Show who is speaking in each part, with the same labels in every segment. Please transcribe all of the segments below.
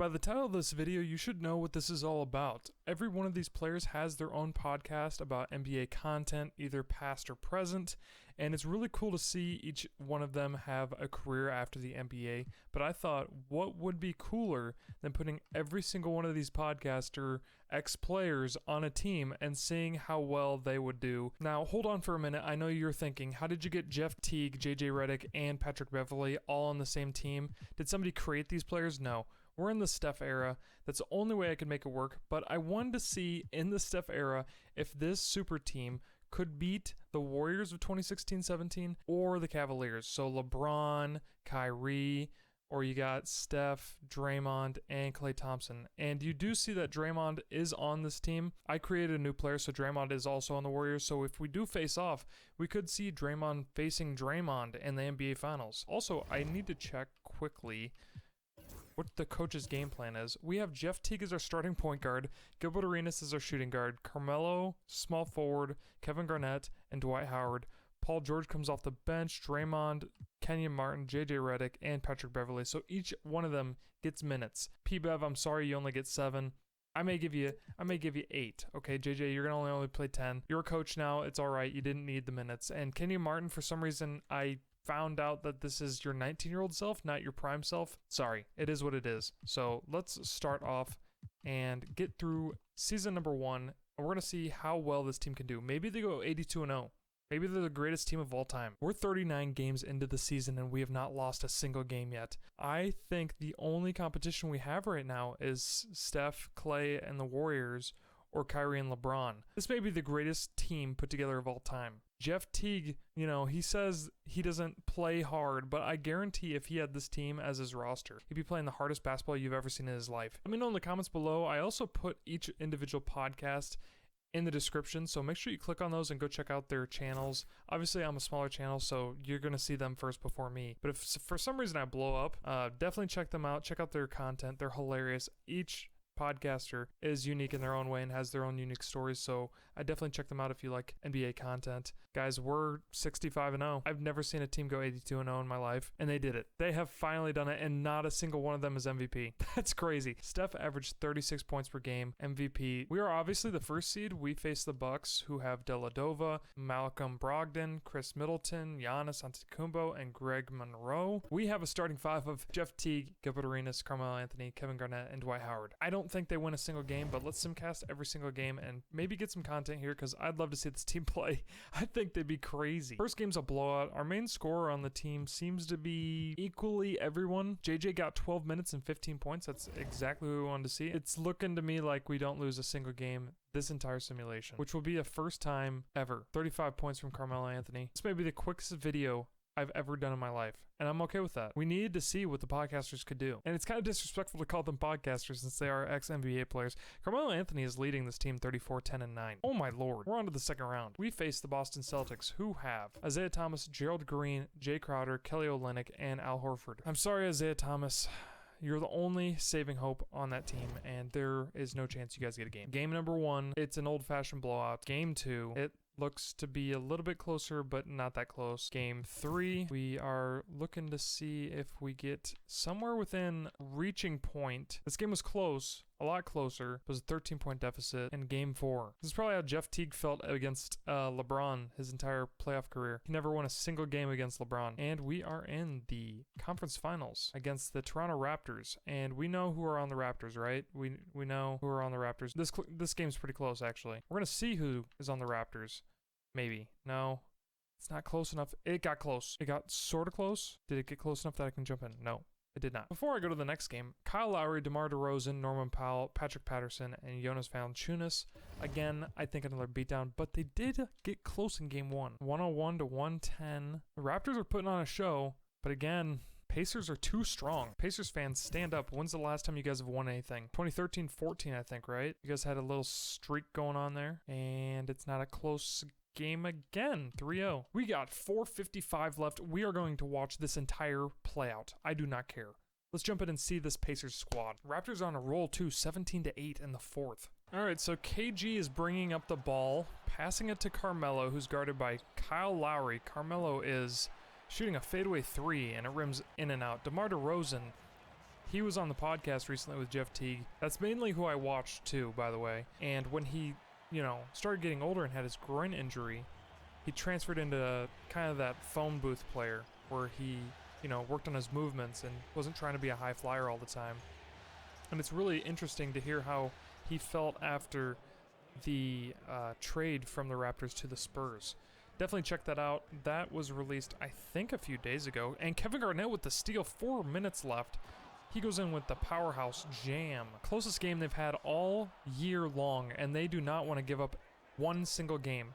Speaker 1: By the title of this video, you should know what this is all about. Every one of these players has their own podcast about NBA content, either past or present, and it's really cool to see each one of them have a career after the NBA, but I thought, what would be cooler than putting every single one of these podcaster ex-players on a team and seeing how well they would do. Now, hold on for a minute. I know you're thinking, how did you get Jeff Teague, JJ Redick, and Patrick Beverley all on the same team? Did somebody create these players? No. We're in the Steph era. That's the only way I could make it work, but I wanted to see in the Steph era if this super team could beat the Warriors of 2016-17 or the Cavaliers. So LeBron, Kyrie, or you got Steph, Draymond, and Klay Thompson. And you do see that Draymond is on this team. I created a new player, so Draymond is also on the Warriors. So if we do face off, we could see Draymond facing Draymond in the NBA Finals. Also, I need to check quickly what the coach's game plan is. We have Jeff Teague as our starting point guard, Gilbert Arenas as our shooting guard, Carmelo, small forward, Kevin Garnett, and Dwight Howard. Paul George comes off the bench, Draymond, Kenyon Martin, JJ Redick, and Patrick Beverley. So each one of them gets minutes. P-Bev, I'm sorry you only get 7. I may give you 8. Okay, JJ, you're gonna only play 10. You're a coach now. It's all right. You didn't need the minutes. And Kenyon Martin, for some reason, I found out that this is your 19-year-old self, not your prime self. Sorry, it is what it is. So let's start off and get through season number 1. And we're going to see how well this team can do. Maybe they go 82-0. Maybe they're the greatest team of all time. We're 39 games into the season and we have not lost a single game yet. I think the only competition we have right now is Steph, Klay, and the Warriors, or Kyrie and LeBron. This may be the greatest team put together of all time. Jeff Teague, he says he doesn't play hard, but I guarantee if he had this team as his roster, he'd be playing the hardest basketball you've ever seen in his life. Let me know in the comments below. I also put each individual podcast in the description, so make sure you click on those and go check out their channels. Obviously, I'm a smaller channel, so you're going to see them first before me. But if for some reason I blow up, definitely check them out. Check out their content. They're hilarious. Each podcaster is unique in their own way and has their own unique stories, so I definitely check them out if you like NBA content. Guys, we're 65-0. I've never seen a team go 82-0 in my life, and they did it. They have finally done it, and not a single one of them is MVP. That's crazy. Steph averaged 36 points per game, MVP. We are obviously the first seed. We face the Bucks, who have Deladova, Malcolm Brogdon, Chris Middleton, Giannis Antetokounmpo, and Greg Monroe. We have a starting 5 of Jeff Teague, Gilbert Arenas, Carmelo Anthony, Kevin Garnett, and Dwight Howard. I don't think they win a single game, but let's simcast every single game and maybe get some content here because I'd love to see this team play. I think they'd be crazy. First game's a blowout. Our main scorer on the team seems to be equally everyone. JJ got 12 minutes and 15 points. That's exactly what we wanted to see. It's looking to me like we don't lose a single game this entire simulation, which will be the first time ever. 35 points from Carmelo Anthony. This may be the quickest video I've ever done in my life, and I'm okay with that. We needed to see what the podcasters could do, and it's kind of disrespectful to call them podcasters since they are ex-NBA players. Carmelo Anthony is leading this team 34-10-9. Oh my lord, we're on to the second round. We face the Boston Celtics, who have Isaiah Thomas, Gerald Green, Jay Crowder, Kelly Olynyk, and Al Horford. I'm sorry, Isaiah Thomas. You're the only saving hope on that team, and there is no chance you guys get a game. Game number 1, it's an old-fashioned blowout. Game 2, it looks to be a little bit closer, but not that close. Game 3, we are looking to see if we get somewhere within reaching point. This game was close, a lot closer. It was a 13-point deficit in Game 4. This is probably how Jeff Teague felt against LeBron his entire playoff career. He never won a single game against LeBron. And we are in the conference finals against the Toronto Raptors. And we know who are on the Raptors, right? We know who are on the Raptors. This game's pretty close, actually. We're going to see who is on the Raptors. Maybe. No. It's not close enough. It got close. It got sort of close. Did it get close enough that I can jump in? No. It did not. Before I go to the next game, Kyle Lowry, DeMar DeRozan, Norman Powell, Patrick Patterson, and Jonas Valanciunas. Again, I think another beatdown, but they did get close in game 1. 101-110. The Raptors are putting on a show, but again, Pacers are too strong. Pacers fans, stand up. When's the last time you guys have won anything? 2013-14, I think, right? You guys had a little streak going on there, and it's not a close game again. 3-0. We got 4:55 left. We are going to watch this entire play out. I do not care. Let's jump in and see this Pacers squad. Raptors on a roll too, 17-8 in the 4th. All right, so KG is bringing up the ball, passing it to Carmelo, who's guarded by Kyle Lowry. Carmelo is shooting a fadeaway 3, and it rims in and out. DeMar DeRozan He was on the podcast recently with Jeff Teague. That's mainly who I watched too, by the way. And when he, started getting older and had his groin injury, he transferred into kind of that phone booth player where he, worked on his movements and wasn't trying to be a high flyer all the time. And it's really interesting to hear how he felt after the trade from the Raptors to the Spurs. Definitely check that out. That was released, I think, a few days ago. And Kevin Garnett with the steal, 4 minutes left. He goes in with the powerhouse jam. Closest game they've had all year long, and they do not want to give up one single game.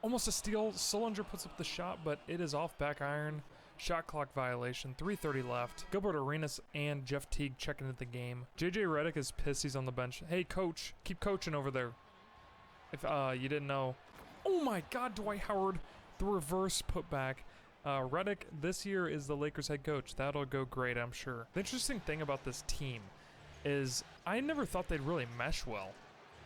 Speaker 1: Almost a steal. Sullinger puts up the shot, but it is off back iron. Shot clock violation. 3:30 left. Gilbert Arenas and Jeff Teague checking into the game. JJ Redick is pissed he's on the bench. Hey, coach, keep coaching over there. If you didn't know. Oh my God, Dwight Howard, the reverse putback. Redick this year is the Lakers head coach. That'll go great, I'm sure. The interesting thing about this team is I never thought they'd really mesh well.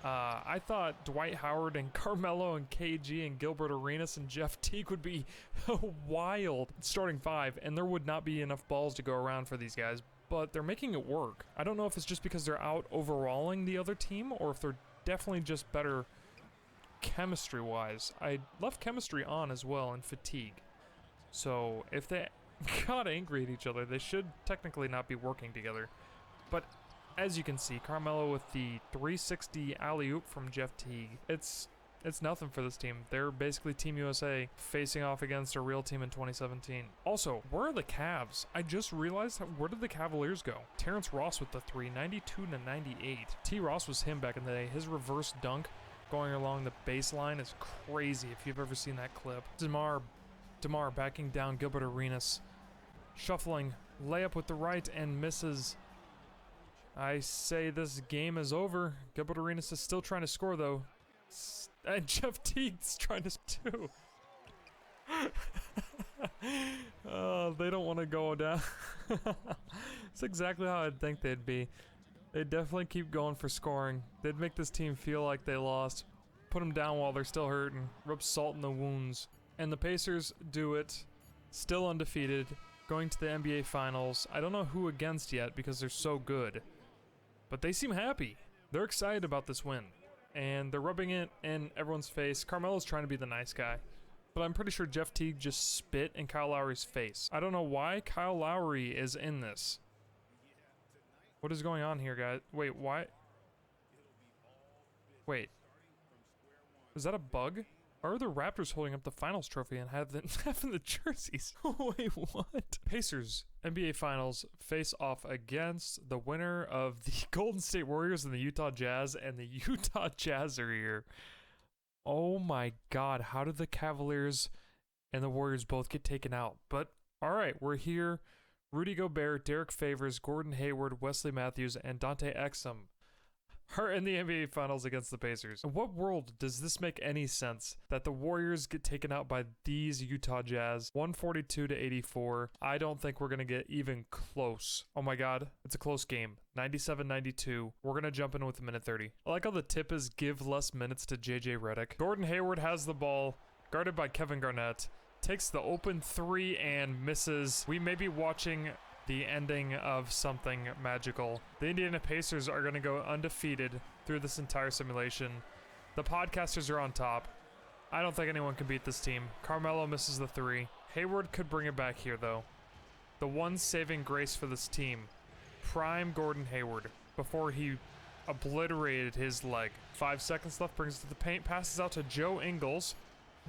Speaker 1: I thought Dwight Howard and Carmelo and KG and Gilbert Arenas and Jeff Teague would be a wild starting five, and there would not be enough balls to go around for these guys, but they're making it work. I don't know if it's just because they're out overalling the other team or if they're definitely just better chemistry-wise. I left chemistry on as well in fatigue. So if they got angry at each other, they should technically not be working together. But as you can see, Carmelo with the 360 alley-oop from Jeff Teague. It's nothing for this team. They're basically Team USA facing off against a real team in 2017. Also, where are the Cavs? I just realized, where did the Cavaliers go? Terrence Ross with the 3, 92-98. T. Ross was him back in the day. His reverse dunk going along the baseline is crazy if you've ever seen that clip. DeMar backing down Gilbert Arenas. Shuffling, layup with the right and misses. I say this game is over. Gilbert Arenas is still trying to score though. And Jeff Teague's trying to too. They don't want to go down. That's exactly how I'd think they'd be. They'd definitely keep going for scoring. They'd make this team feel like they lost. Put them down while they're still hurting. Rub salt in the wounds. And the Pacers do it. Still undefeated. Going to the NBA Finals. I don't know who against yet because they're so good. But they seem happy. They're excited about this win. And they're rubbing it in everyone's face. Carmelo's trying to be the nice guy. But I'm pretty sure Jeff Teague just spit in Kyle Lowry's face. I don't know why Kyle Lowry is in this. What is going on here, guys? Wait, why? Wait. Is that a bug? Or are the Raptors holding up the finals trophy and having the jerseys? Wait, what? Pacers, NBA Finals, face off against the winner of the Golden State Warriors and the Utah Jazz, and the Utah Jazz are here. Oh my God, how did the Cavaliers and the Warriors both get taken out? But, alright, we're here. Rudy Gobert, Derek Favors, Gordon Hayward, Wesley Matthews, and Dante Exum are in the NBA Finals against the Pacers. In what world does this make any sense that the Warriors get taken out by these Utah Jazz 142-84? I don't think we're going to get even close. Oh my God, it's a close game. 97-92. We're going to jump in with a minute 30. I like how the tip is give less minutes to JJ Redick. Gordon Hayward has the ball, guarded by Kevin Garnett. Takes the open three and misses. We may be watching the ending of something magical. The Indiana Pacers are going to go undefeated through this entire simulation. The podcasters are on top. I don't think anyone can beat this team. Carmelo misses the three. Hayward could bring it back here, though. The one saving grace for this team. Prime Gordon Hayward before he obliterated his leg. 5 seconds left, brings it to the paint, passes out to Joe Ingles.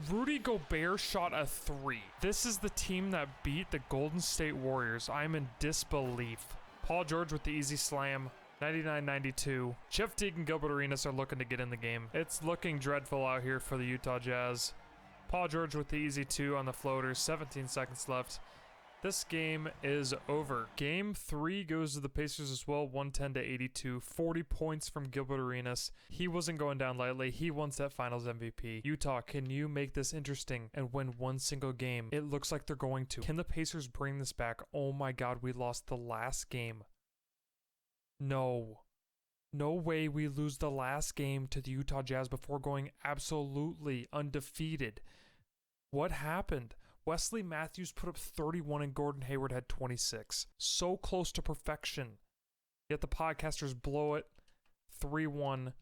Speaker 1: Rudy Gobert shot a three. This is the team that beat the Golden State Warriors. I'm in disbelief. Paul George with the easy slam. 99-92. Jeff Teague and Gilbert Arenas are looking to get in the game. It's looking dreadful out here for the Utah Jazz. Paul George with the easy two on the floater. 17 seconds left. This game is over. Game 3 goes to the Pacers as well, 110-82. 40 points from Gilbert Arenas. He wasn't going down lightly. He wants that Finals MVP. Utah, can you make this interesting and win one single game? It looks like they're going to. Can the Pacers bring this back? Oh my God, we lost the last game. No. No way we lose the last game to the Utah Jazz before going absolutely undefeated. What happened? Wesley Matthews put up 31 and Gordon Hayward had 26. So close to perfection. Yet the podcasters blow it 3-1.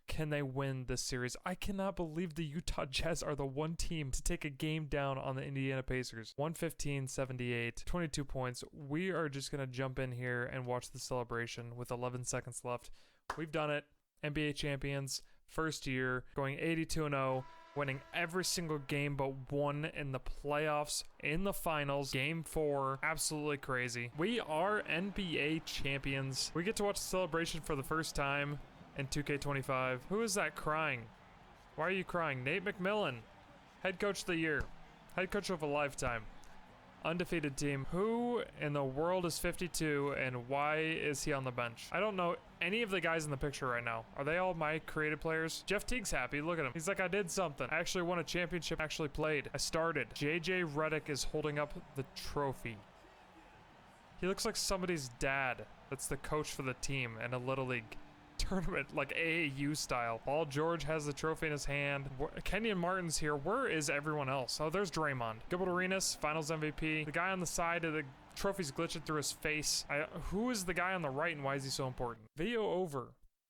Speaker 1: Can they win this series? I cannot believe the Utah Jazz are the one team to take a game down on the Indiana Pacers. 115-78, 22 points. We are just going to jump in here and watch the celebration with 11 seconds left. We've done it. NBA champions, first year, going 82-0, winning every single game but one in the playoffs, in the finals, game 4. Absolutely crazy. We are NBA champions. We get to watch the celebration for the first time in 2K25. Who is that crying? Why are you crying? Nate McMillan, head coach of the year, head coach of a lifetime, undefeated team. Who in the world is 52 and why is he on the bench? I don't know any of the guys in the picture right now. Are they all my created players? Jeff Teague's happy. Look at him. He's like, I did something. I actually won a championship. I actually played. I started. JJ Redick is holding up the trophy. He looks like somebody's dad that's the coach for the team in a Little League tournament, like AAU style. Paul George has the trophy in his hand. Kenyon Martin's here. Where is everyone else? Oh, there's Draymond. Gilbert Arenas, finals MVP. The guy on the side of the trophy's glitching through his face. Who is the guy on the right and why is he so important? Video over.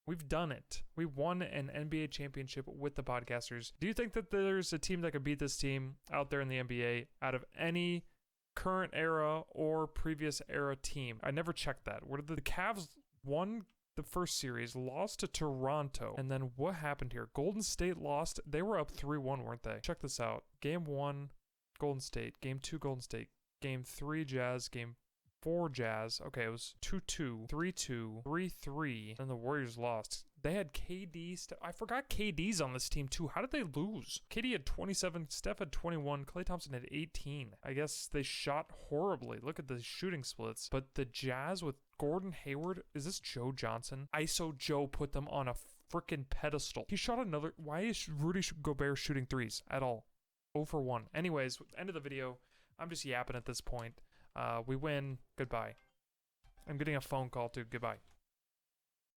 Speaker 1: We've done it. We won an NBA championship with the podcasters. Do you think that there's a team that could beat this team out there in the NBA out of any current era or previous era team? I never checked that. Where did the Cavs won the first series, lost to Toronto, and then what happened here? Golden State lost. They were up 3-1, weren't they? Check this out. Game 1, Golden State. Game 2, Golden State. Game 3, Jazz. Game 4, Jazz. Okay, it was 2-2, 3-2, 3-3, and the Warriors lost. They had KD. I forgot KD's on this team, too. How did they lose? KD had 27, Steph had 21, Klay Thompson had 18. I guess they shot horribly. Look at the shooting splits. But the Jazz with Gordon Hayward, is this Joe Johnson? ISO Joe put them on a freaking pedestal. He shot another. Why is Rudy Gobert shooting threes at all? 0 for 1. Anyways, end of the video. I'm just yapping at this point. We win. Goodbye. I'm getting a phone call too. Goodbye.